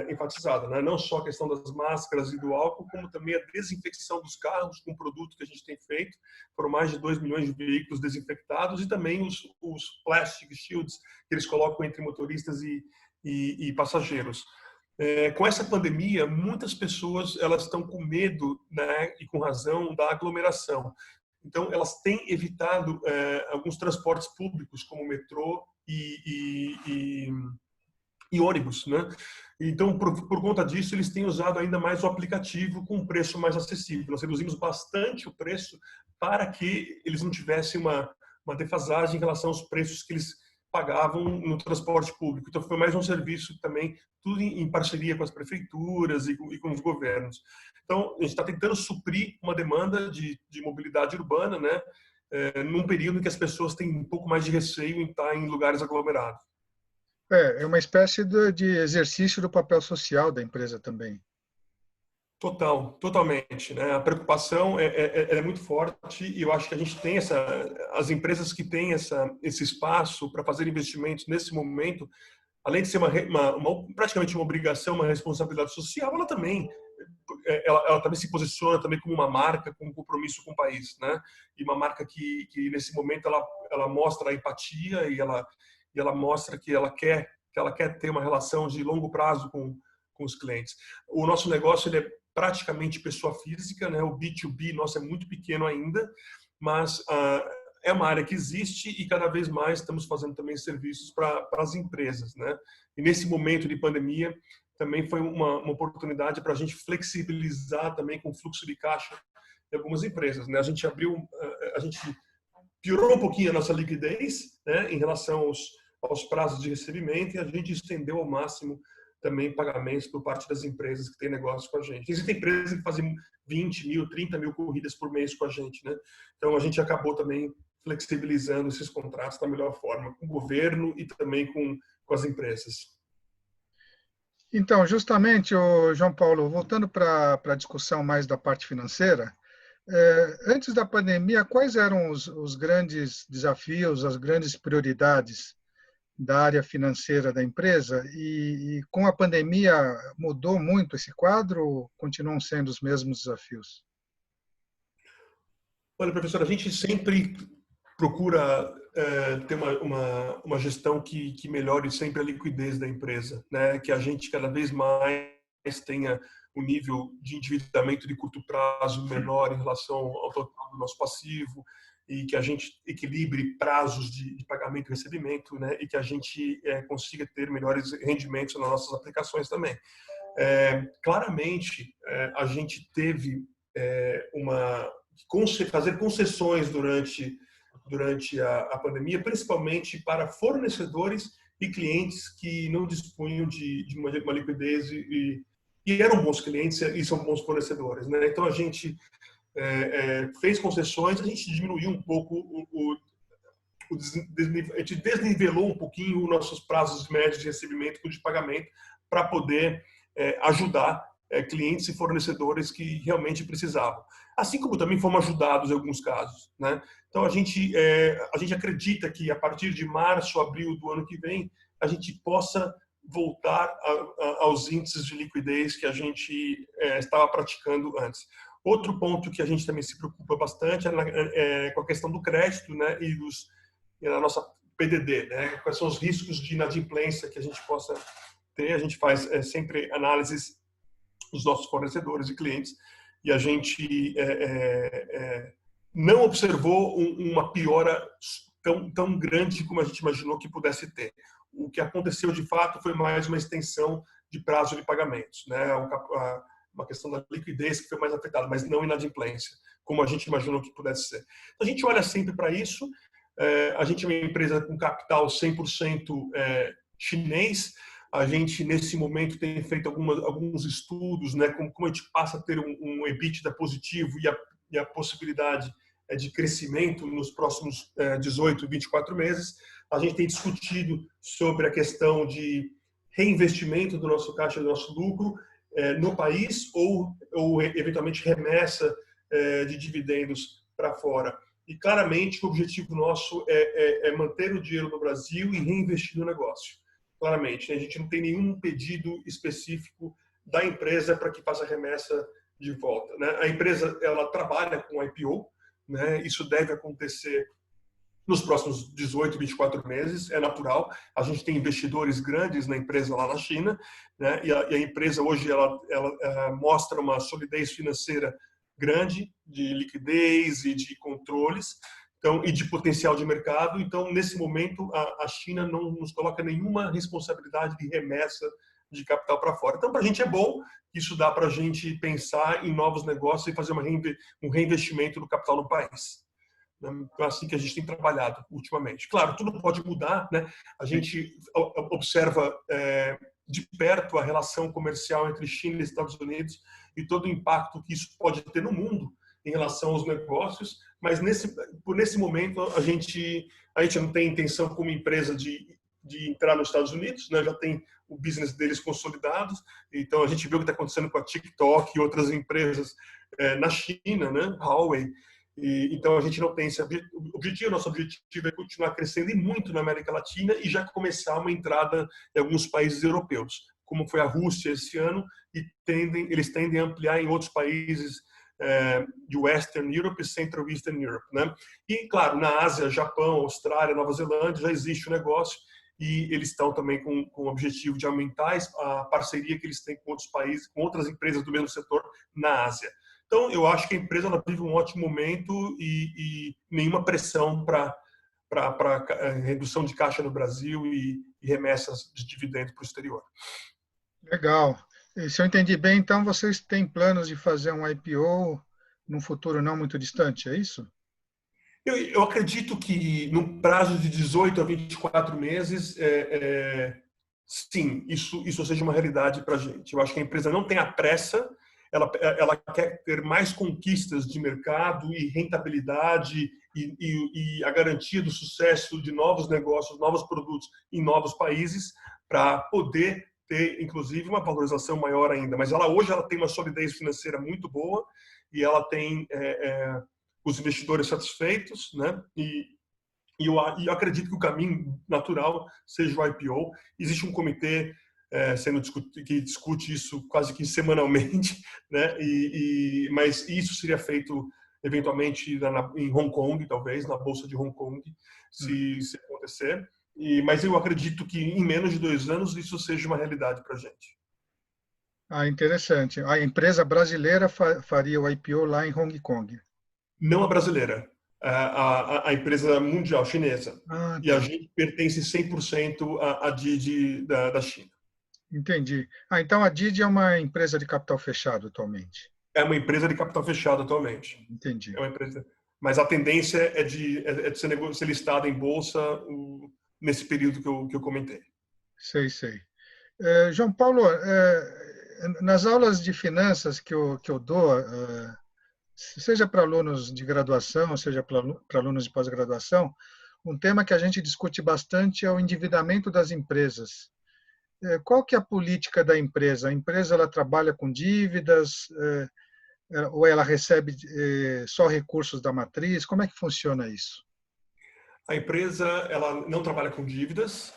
enfatizada, né? Não só a questão das máscaras e do álcool, como também a desinfecção dos carros com produto que a gente tem feito. Foram mais de 2 milhões de veículos desinfectados e também os plastic shields que eles colocam entre motoristas e passageiros. Com essa pandemia, muitas pessoas elas estão com medo, né, e com razão, da aglomeração. Então, elas têm evitado alguns transportes públicos, como o metrô e ônibus, né? Então, por conta disso, eles têm usado ainda mais o aplicativo com um preço mais acessível. Nós reduzimos bastante o preço para que eles não tivessem uma defasagem em relação aos preços que eles pagavam no transporte público. Então, foi mais um serviço também, tudo em parceria com as prefeituras e com os governos. Então, a gente está tentando suprir uma demanda de mobilidade urbana, né? Num período em que as pessoas têm um pouco mais de receio em estar em lugares aglomerados. É uma espécie de exercício do papel social da empresa também. Totalmente, né? A preocupação é muito forte e eu acho que a gente tem as empresas que têm esse espaço para fazer investimentos nesse momento, além de ser praticamente uma obrigação, uma responsabilidade social, ela também se posiciona também como uma marca com um compromisso com o país, né? E uma marca que nesse momento ela mostra a empatia e ela mostra que ela quer ter uma relação de longo prazo com os clientes. O nosso negócio ele é praticamente pessoa física, né? O B2B nosso é muito pequeno ainda, mas é uma área que existe e cada vez mais estamos fazendo também serviços para as empresas, né? E nesse momento de pandemia também foi uma oportunidade para a gente flexibilizar também com o fluxo de caixa de algumas empresas, né? A gente piorou um pouquinho a nossa liquidez, né, em relação aos prazos de recebimento, e a gente estendeu ao máximo também pagamentos por parte das empresas que têm negócio com a gente. Existem empresas que fazem 20 mil, 30 mil corridas por mês com a gente, né? Então a gente acabou também flexibilizando esses contratos da melhor forma, com o governo e também com as empresas. Então, justamente, João Paulo, voltando para a discussão mais da parte financeira, antes da pandemia, quais eram os grandes desafios, as grandes prioridades da área financeira da empresa? E com a pandemia, mudou muito esse quadro ou continuam sendo os mesmos desafios? Olha, professor, a gente sempre procura ter uma gestão que melhore sempre a liquidez da empresa, né? Que a gente cada vez mais tenha um nível de endividamento de curto prazo menor em relação ao total do nosso passivo, e que a gente equilibre prazos de pagamento e recebimento, né? E que a gente consiga ter melhores rendimentos nas nossas aplicações também. Claramente, a gente teve fazer concessões durante a pandemia, principalmente para fornecedores e clientes que não dispunham de uma liquidez e eram bons clientes e são bons fornecedores, né? Então a gente fez concessões, a gente diminuiu um pouco a gente desnivelou um pouquinho os nossos prazos médios de recebimento e de pagamento para poder ajudar clientes e fornecedores que realmente precisavam. Assim como também fomos ajudados em alguns casos, né? Então a gente acredita que a partir de março, abril do ano que vem, a gente possa voltar aos índices de liquidez que a gente estava praticando antes. Outro ponto que a gente também se preocupa bastante é com a questão do crédito, né, e na nossa PDD, né? Quais são os riscos de inadimplência que a gente possa ter. A gente faz sempre análises dos nossos fornecedores e clientes, e a gente não observou uma piora tão grande como a gente imaginou que pudesse ter. O que aconteceu de fato foi mais uma extensão de prazo de pagamentos, né? Uma questão da liquidez que foi mais afetada, mas não inadimplência, como a gente imaginou que pudesse ser. A gente olha sempre para isso. A gente é uma empresa com capital 100% chinês. A gente, nesse momento, tem feito alguns estudos, né, como a gente passa a ter um EBITDA positivo e a possibilidade de crescimento nos próximos 18, 24 meses. A gente tem discutido sobre a questão de reinvestimento do nosso caixa, do nosso lucro no país ou eventualmente remessa de dividendos para fora. E claramente o objetivo nosso é manter o dinheiro no Brasil e reinvestir no negócio. Claramente, a gente não tem nenhum pedido específico da empresa para que faça remessa de volta, né? A empresa ela trabalha com IPO, né? Isso deve acontecer nos próximos 18, 24 meses, é natural. A gente tem investidores grandes na empresa lá na China, né? E a empresa hoje ela mostra uma solidez financeira grande, de liquidez e de controles, então, e de potencial de mercado. Então, nesse momento, a China não nos coloca nenhuma responsabilidade de remessa de capital para fora. Então, para a gente é bom, isso dá para a gente pensar em novos negócios e fazer um reinvestimento do capital no país. Então, é assim que a gente tem trabalhado ultimamente. Claro, tudo pode mudar, né? A gente observa de perto a relação comercial entre China e Estados Unidos e todo o impacto que isso pode ter no mundo em relação aos negócios, mas por nesse momento a gente não tem intenção como empresa de entrar nos Estados Unidos, né? Já tem o business deles consolidados, então a gente vê o que está acontecendo com a TikTok e outras empresas na China, né? Huawei. Então a gente não tem esse objetivo. Nosso objetivo é continuar crescendo e muito na América Latina e já começar uma entrada em alguns países europeus, como foi a Rússia esse ano, e eles tendem a ampliar em outros países de Western Europe e Central Eastern Europe, né? E claro, na Ásia, Japão, Austrália, Nova Zelândia já existe o negócio e eles estão também com o objetivo de aumentar a parceria que eles têm com outros países, com outras empresas do mesmo setor na Ásia. Então, eu acho que a empresa ela vive um ótimo momento e nenhuma pressão para redução de caixa no Brasil e remessas de dividendos para o exterior. Legal. E se eu entendi bem, então vocês têm planos de fazer um IPO num futuro não muito distante, é isso? Eu acredito que no prazo de 18 a 24 meses, sim, isso seja uma realidade para a gente. Eu acho que a empresa não tem a pressa, ela quer ter mais conquistas de mercado e rentabilidade e a garantia do sucesso de novos negócios, novos produtos em novos países, para poder ter, inclusive, uma valorização maior ainda. Mas hoje ela tem uma solidez financeira muito boa e ela tem os investidores satisfeitos, né? E eu acredito que o caminho natural seja o IPO. Existe um comitê que discute isso quase que semanalmente, né? Mas isso seria feito eventualmente em Hong Kong, talvez na bolsa de Hong Kong, se acontecer. Mas eu acredito que em menos de 2 anos isso seja uma realidade para a gente. Ah, interessante. A empresa brasileira faria o IPO lá em Hong Kong. Não a brasileira, a empresa mundial chinesa. Ah, E a tá. gente pertence 100% à Didi da China. Entendi. Ah, então a Didi é uma empresa de capital fechado atualmente. É uma empresa de capital fechado atualmente. Entendi. É uma empresa, mas a tendência é de ser listada em bolsa nesse período que eu comentei. Sei, sei. João Paulo, nas aulas de finanças que eu dou, seja para alunos de graduação, seja para alunos de pós-graduação, um tema que a gente discute bastante é o endividamento das empresas. Qual que é a política da empresa? A empresa ela trabalha com dívidas, ou ela recebe só recursos da matriz? Como é que funciona isso? A empresa ela não trabalha com dívidas.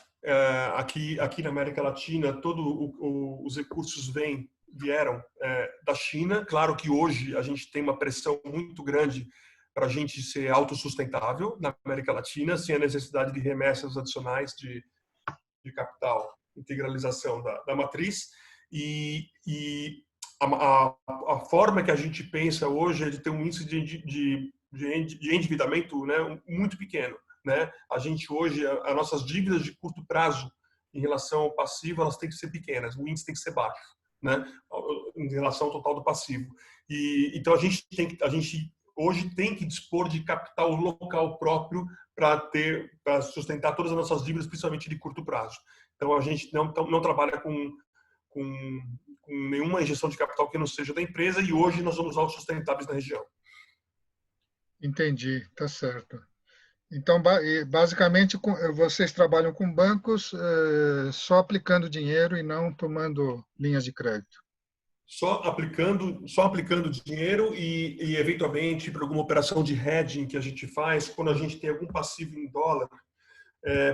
Aqui na América Latina, todos os recursos vieram da China. Claro que hoje a gente tem uma pressão muito grande para a gente ser autossustentável na América Latina, sem a necessidade de remessas adicionais de capital, integralização da matriz. E a forma que a gente pensa hoje é de ter um índice de endividamento, né, muito pequeno. Né? A gente hoje, as nossas dívidas de curto prazo em relação ao passivo, elas têm que ser pequenas, o índice tem que ser baixo, né? Em relação ao total do passivo. Então a gente hoje tem que dispor de capital local próprio para sustentar todas as nossas dívidas, principalmente de curto prazo. Então a gente não trabalha com nenhuma injeção de capital que não seja da empresa e hoje nós somos autossustentáveis na região. Entendi, tá certo. Então, basicamente, vocês trabalham com bancos só aplicando dinheiro e não tomando linhas de crédito. Só aplicando dinheiro e eventualmente para alguma operação de hedging que a gente faz quando a gente tem algum passivo em dólar,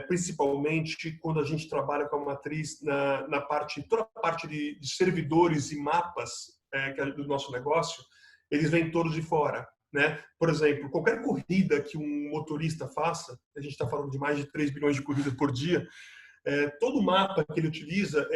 principalmente quando a gente trabalha com a matriz toda a parte de servidores e mapas que é do nosso negócio, eles vêm todos de fora. Né? Por exemplo, qualquer corrida que um motorista faça, a gente está falando de mais de 3 bilhões de corridas por dia, todo o mapa que ele utiliza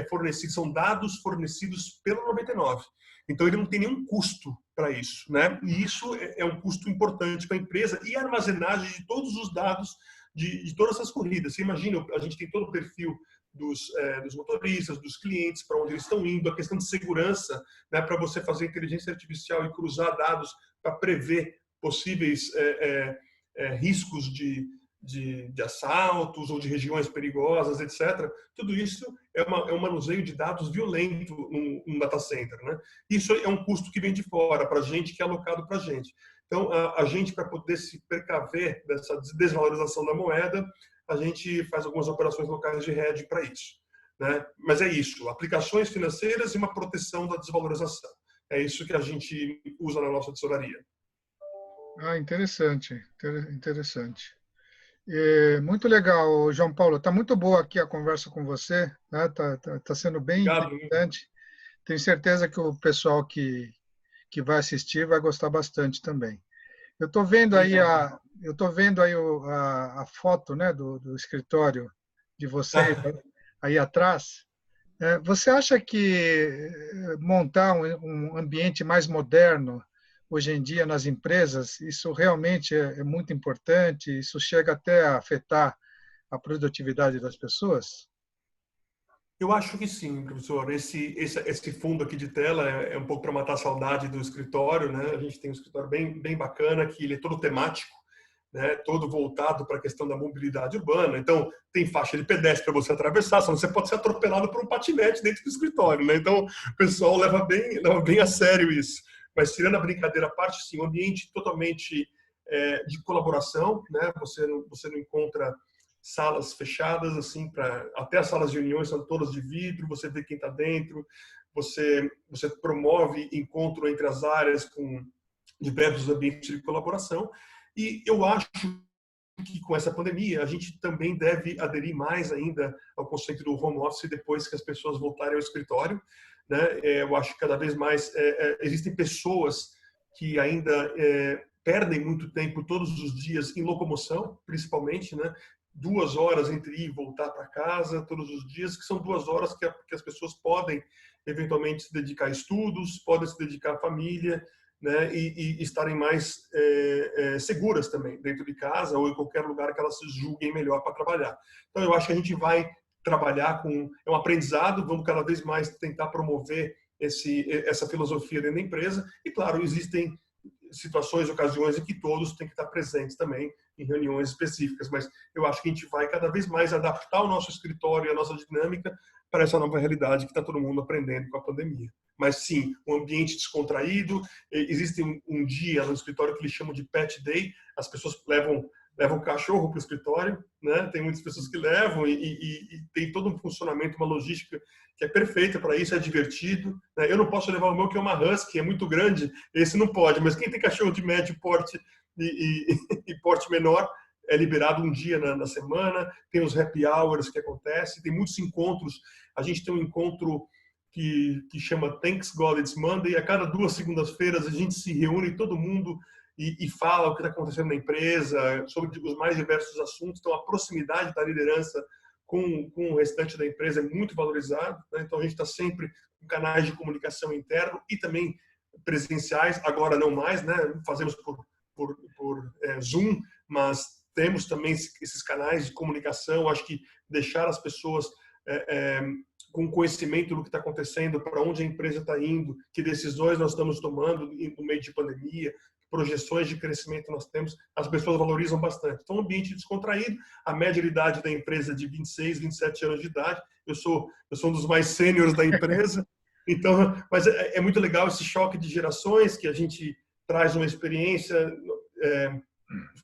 fornecido, são dados fornecidos pelo 99. Então, ele não tem nenhum custo para isso. Né? E isso é um custo importante para a empresa e a armazenagem de todos os dados de todas essas corridas. Você imagina, a gente tem todo o perfil dos motoristas, dos clientes, para onde eles estão indo, a questão de segurança, né, para você fazer inteligência artificial e cruzar dados para prever possíveis riscos de assaltos ou de regiões perigosas, etc. Tudo isso é um manuseio de dados violento num data center. Né? Isso é um custo que vem de fora para a gente, que é alocado para a gente. Então, a gente, para poder se precaver dessa desvalorização da moeda, a gente faz algumas operações locais de hedge para isso. Né? Mas é isso, aplicações financeiras e uma proteção da desvalorização. É isso que a gente usa na nossa tesouraria. Ah, interessante, interessante. Muito legal, João Paulo. Está muito boa aqui a conversa com você. Tá sendo bem Obrigado. interessante. Tenho certeza que o pessoal que vai assistir vai gostar bastante também. Eu estou vendo aí a foto, né, do escritório de vocês aí atrás. Você acha que montar um ambiente mais moderno hoje em dia nas empresas, isso realmente é muito importante? Isso chega até a afetar a produtividade das pessoas? Eu acho que sim, professor. Esse fundo aqui de tela é um pouco para matar a saudade do escritório, né? A gente tem um escritório bem bacana, que ele é todo temático, né? Todo voltado para a questão da mobilidade urbana. Então, tem faixa de pedestre para você atravessar, senão você pode ser atropelado por um patinete dentro do escritório, né? Então, o pessoal leva bem a sério isso. Mas, tirando a brincadeira à parte, sim, um ambiente totalmente de colaboração, né? Você não encontra salas fechadas, assim, até as salas de reuniões são todas de vidro, você vê quem está dentro, você promove encontro entre as áreas com diversos ambientes de colaboração. E eu acho que com essa pandemia a gente também deve aderir mais ainda ao conceito do home office depois que as pessoas voltarem ao escritório, né? Eu acho que cada vez mais existem pessoas que ainda perdem muito tempo todos os dias em locomoção, principalmente, né? 2 horas entre ir e voltar para casa todos os dias, que são 2 horas que as pessoas podem eventualmente se dedicar a estudos, podem se dedicar à família, né, e estarem mais seguras também dentro de casa ou em qualquer lugar que elas se julguem melhor para trabalhar. Então, eu acho que a gente vai trabalhar é um aprendizado, vamos cada vez mais tentar promover essa filosofia dentro da empresa e, claro, existem situações, ocasiões em que todos têm que estar presentes também em reuniões específicas, mas eu acho que a gente vai cada vez mais adaptar o nosso escritório e a nossa dinâmica para essa nova realidade que está todo mundo aprendendo com a pandemia. Mas sim, um ambiente descontraído, existe um dia no escritório que eles chamam de pet day, as pessoas levam o cachorro para o escritório, né? Tem muitas pessoas que levam e tem todo um funcionamento, uma logística que é perfeita para isso, é divertido, né? Eu não posso levar o meu, que é uma husky, é muito grande, esse não pode, mas quem tem cachorro de médio porte e porte menor, é liberado um dia na semana, tem os happy hours que acontecem, tem muitos encontros, a gente tem um encontro que chama Thanks God It's Monday, e a cada 2 segundas-feiras a gente se reúne, todo mundo, e fala o que está acontecendo na empresa, sobre os mais diversos assuntos. Então, a proximidade da liderança com o restante da empresa é muito valorizado, né? Então, a gente está sempre com canais de comunicação interno e também presenciais, agora não mais, né? Fazemos por Zoom, mas temos também esses canais de comunicação. Acho que deixar as pessoas com conhecimento do que está acontecendo, para onde a empresa está indo, que decisões nós estamos tomando no meio de pandemia, projeções de crescimento nós temos, as pessoas valorizam bastante. Então, um ambiente descontraído, a média de idade da empresa é de 26, 27 anos de idade, eu sou um dos mais sêniores da empresa, então, mas é muito legal esse choque de gerações, que a gente traz uma experiência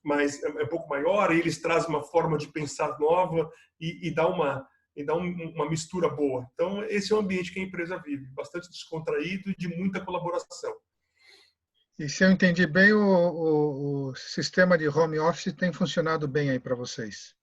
um pouco maior, e eles trazem uma forma de pensar nova e dá uma mistura boa. Então, esse é o ambiente que a empresa vive, bastante descontraído e de muita colaboração. E se eu entendi bem, o sistema de home office tem funcionado bem aí para vocês?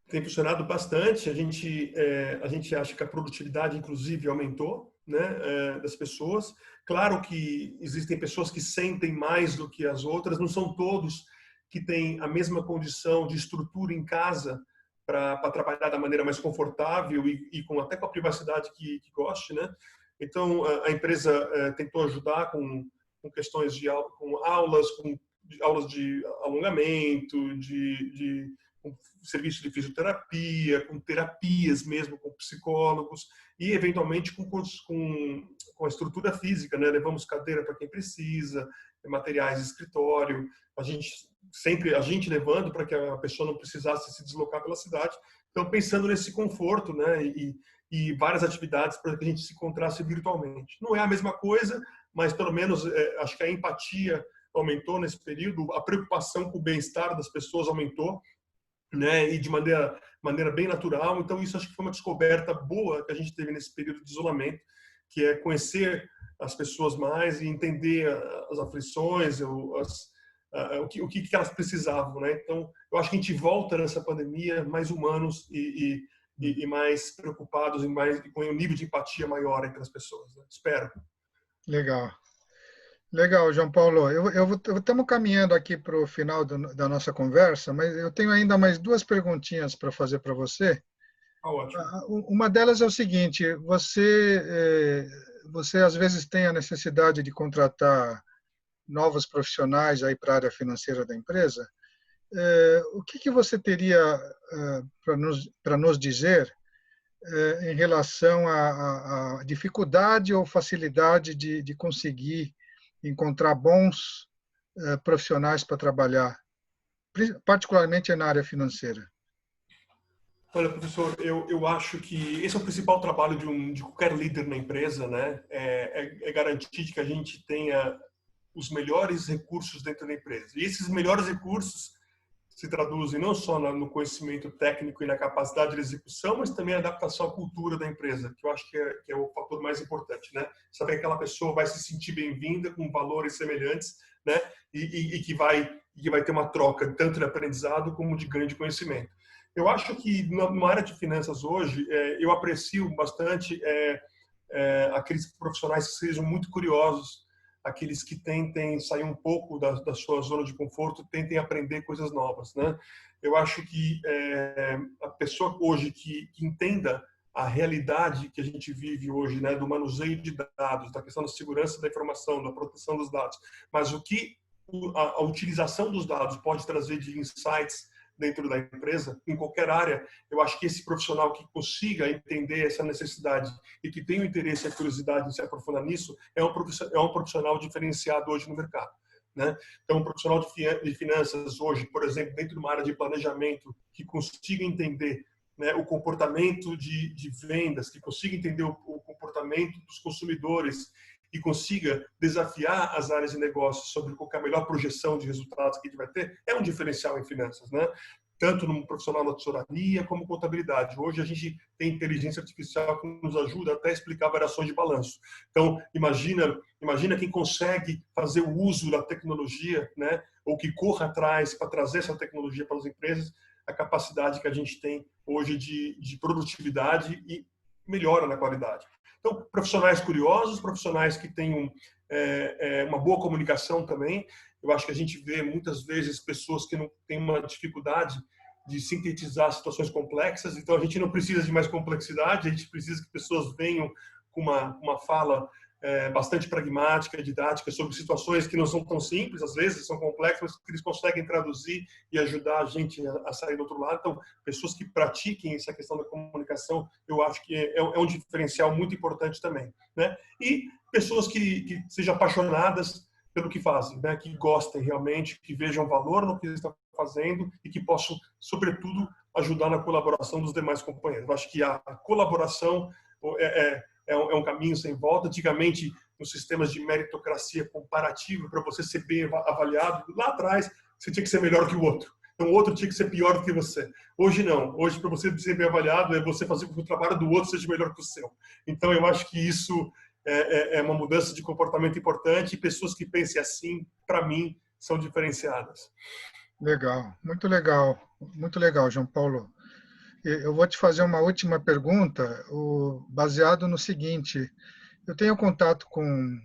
Tem funcionado bastante. A gente acha que a produtividade, inclusive, aumentou, né, das pessoas. Claro que existem pessoas que sentem mais do que as outras, não são todos que têm a mesma condição de estrutura em casa para trabalhar da maneira mais confortável e até com a privacidade que goste, né? Então, a empresa tentou ajudar com questões com aulas de alongamento, com serviço de fisioterapia, com terapias mesmo, com psicólogos e, eventualmente, com a estrutura física, né? Levamos cadeira para quem precisa, materiais de escritório, a gente levando para que a pessoa não precisasse se deslocar pela cidade. Então, pensando nesse conforto, né? E várias atividades para que a gente se encontrasse virtualmente. Não é a mesma coisa, mas pelo menos acho que a empatia aumentou nesse período, a preocupação com o bem-estar das pessoas aumentou, né? E de maneira bem natural. Então, isso acho que foi uma descoberta boa que a gente teve nesse período de isolamento, que é conhecer as pessoas mais e entender as aflições, o que elas precisavam, né? Então, eu acho que a gente volta nessa pandemia mais humanos e mais preocupados e com um nível de empatia maior entre as pessoas, né? Espero. Legal. Legal, João Paulo. Estamos caminhando aqui para o final da nossa conversa, mas eu tenho ainda mais 2 perguntinhas para fazer para você. Ótimo. Uma delas é o seguinte: você às vezes tem a necessidade de contratar novos profissionais aí para a área financeira da empresa. O que você teria para nos dizer em relação à dificuldade ou facilidade de conseguir encontrar bons profissionais para trabalhar, particularmente na área financeira? Olha, professor, eu acho que esse é o principal trabalho de qualquer líder na empresa, né? É garantir que a gente tenha os melhores recursos dentro da empresa. E esses melhores recursos se traduzem não só no conhecimento técnico e na capacidade de execução, mas também na adaptação à cultura da empresa, que eu acho que é o fator mais importante, né? Saber que aquela pessoa vai se sentir bem-vinda, com valores semelhantes, né? E que vai ter uma troca tanto de aprendizado como de ganho de conhecimento. Eu acho que na área de finanças hoje, eu aprecio bastante aqueles profissionais que sejam muito curiosos, aqueles que tentem sair um pouco da sua zona de conforto, tentem aprender coisas novas, né? Eu acho que a pessoa hoje que entenda a realidade que a gente vive hoje, né, do manuseio de dados, da questão da segurança da informação, da proteção dos dados, mas o que a utilização dos dados pode trazer de insights dentro da empresa, em qualquer área, eu acho que esse profissional que consiga entender essa necessidade e que tenha o interesse e a curiosidade em se aprofundar nisso, é um profissional diferenciado hoje no mercado, né? Então, um profissional de finanças hoje, por exemplo, dentro de uma área de planejamento, que consiga entender, né, o comportamento de vendas, que consiga entender o comportamento dos consumidores e consiga desafiar as áreas de negócio sobre qual é a melhor projeção de resultados que a gente vai ter, é um diferencial em finanças, né? Tanto no profissional da tesouraria como contabilidade. Hoje a gente tem inteligência artificial que nos ajuda até a explicar variações de balanço. Então, imagina quem consegue fazer o uso da tecnologia, né? Ou que corra atrás para trazer essa tecnologia para as empresas, a capacidade que a gente tem hoje de produtividade e melhora na qualidade. Então, profissionais curiosos, profissionais que tenham uma boa comunicação também. Eu acho que a gente vê muitas vezes pessoas que não têm uma dificuldade de sintetizar situações complexas, então a gente não precisa de mais complexidade, a gente precisa que pessoas venham com uma fala bastante pragmática, didática, sobre situações que não são tão simples, às vezes são complexas, mas que eles conseguem traduzir e ajudar a gente a sair do outro lado. Então, pessoas que pratiquem essa questão da comunicação, eu acho que é um diferencial muito importante também, né? E pessoas que sejam apaixonadas pelo que fazem, né? Que gostem realmente, que vejam valor no que eles estão fazendo e que possam, sobretudo, ajudar na colaboração dos demais companheiros. Eu acho que a colaboração é um caminho sem volta. Antigamente, nos sistemas de meritocracia comparativa, para você ser bem avaliado, lá atrás, você tinha que ser melhor que o outro. Então, o outro tinha que ser pior do que você. Hoje, não. Hoje, para você ser bem avaliado, é você fazer com que o trabalho do outro seja melhor que o seu. Então, eu acho que isso é uma mudança de comportamento importante e pessoas que pensem assim, para mim, são diferenciadas. Muito legal, João Paulo. Eu vou te fazer uma última pergunta, baseado no seguinte: eu tenho contato com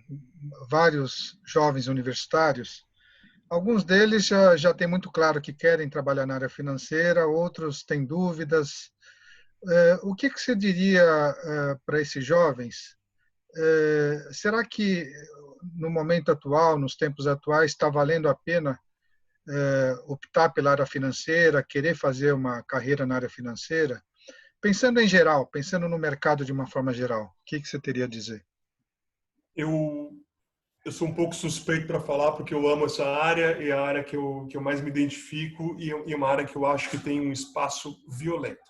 vários jovens universitários. Alguns deles já têm muito claro que querem trabalhar na área financeira, outros têm dúvidas. O que você diria para esses jovens? Será que no momento atual, nos tempos atuais, está valendo a pena optar pela área financeira, querer fazer uma carreira na área financeira? Pensando em geral, pensando no mercado de uma forma geral, o que você teria a dizer? Eu sou um pouco suspeito para falar porque eu amo essa área, é a área que eu mais me identifico e é uma área que eu acho que tem um espaço violento.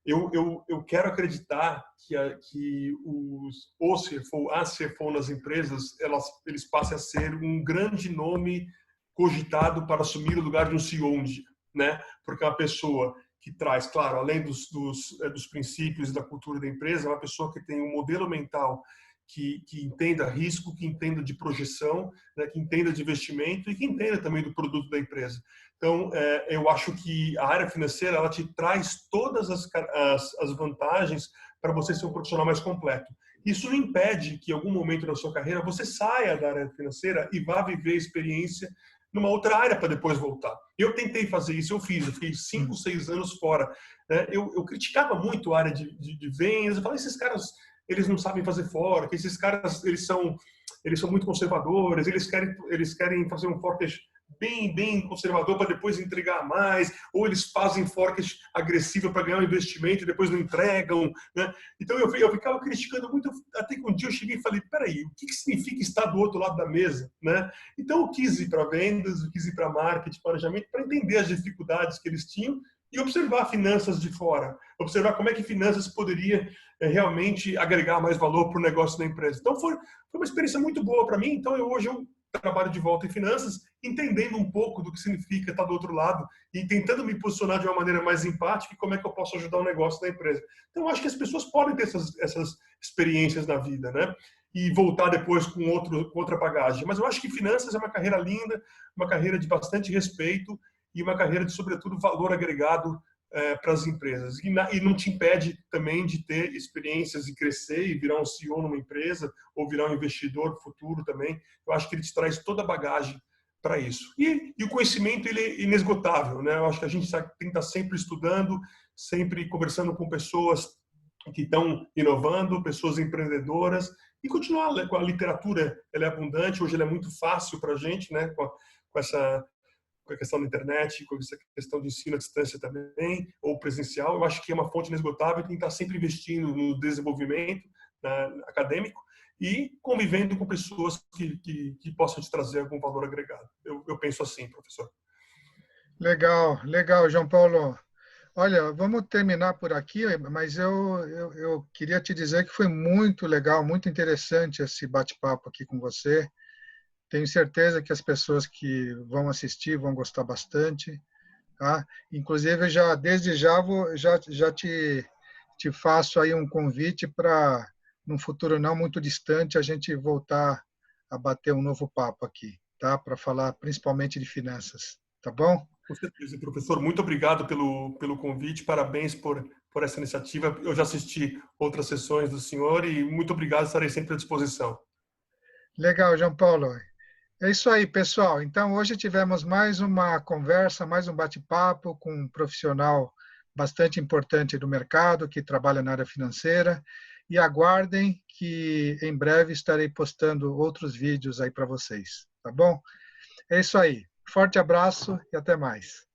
Eu quero acreditar que o CFO, a CFO nas empresas, eles passem a ser um grande nome cogitado para assumir o lugar de um CEO um dia, né? Porque é uma pessoa que traz, claro, além dos princípios e da cultura da empresa, é uma pessoa que tem um modelo mental que entenda risco, que entenda de projeção, né, que entenda de investimento e que entenda também do produto da empresa. Então, eu acho que a área financeira ela te traz todas as vantagens para você ser um profissional mais completo. Isso não impede que, em algum momento da sua carreira, você saia da área financeira e vá viver a experiência numa outra área para depois voltar. Eu tentei fazer isso, eu fiquei 5, 6 anos fora. Né? Eu criticava muito a área de vendas, eu falei, esses caras eles não sabem fazer fora, que esses caras eles são muito conservadores, eles querem fazer um bem conservador para depois entregar mais, ou eles fazem forecast agressivo para ganhar um investimento e depois não entregam, né? Então eu ficava criticando muito, até que um dia eu cheguei e falei, peraí, o que significa estar do outro lado da mesa, né? Então eu quis ir para vendas, eu quis ir para marketing, planejamento, para entender as dificuldades que eles tinham e observar finanças de fora, observar como é que finanças poderia realmente agregar mais valor para o negócio da empresa. Então foi uma experiência muito boa para mim. Então hoje eu trabalho de volta em finanças, entendendo um pouco do que significa estar do outro lado e tentando me posicionar de uma maneira mais empática e como é que eu posso ajudar o negócio da empresa. Então eu acho que as pessoas podem ter essas experiências na vida, né? E voltar depois com outra bagagem. Mas eu acho que finanças é uma carreira linda, uma carreira de bastante respeito e uma carreira de, sobretudo, valor agregado para as empresas. E não te impede também de ter experiências e crescer e virar um CEO numa empresa ou virar um investidor futuro também. Eu acho que ele te traz toda a bagagem para isso. E o conhecimento ele é inesgotável, né? Eu acho que a gente tem que estar sempre estudando, sempre conversando com pessoas que estão inovando, pessoas empreendedoras, e continuar com a literatura. Ela é abundante, hoje ela é muito fácil para a gente, né? Com a questão da internet, com essa questão de ensino à distância também, ou presencial. Eu acho que é uma fonte inesgotável e tem que estar sempre investindo no desenvolvimento acadêmico e convivendo com pessoas que possam te trazer algum valor agregado. Eu penso assim, professor. Legal, legal, João Paulo. Olha, vamos terminar por aqui, mas eu queria te dizer que foi muito legal, muito interessante esse bate-papo aqui com você. Tenho certeza que as pessoas que vão assistir vão gostar bastante, tá? Inclusive, desde já já te faço aí um convite para, num futuro não muito distante, a gente voltar a bater um novo papo aqui, tá? Para falar principalmente de finanças, tá bom? Com certeza, professor. Muito obrigado pelo convite. Parabéns por essa iniciativa. Eu já assisti outras sessões do senhor e muito obrigado. Estarei sempre à disposição. Legal, João Paulo. É isso aí, pessoal. Então, hoje tivemos mais uma conversa, mais um bate-papo com um profissional bastante importante do mercado, que trabalha na área financeira. E aguardem que em breve estarei postando outros vídeos aí para vocês, tá bom? É isso aí. Forte abraço e até mais.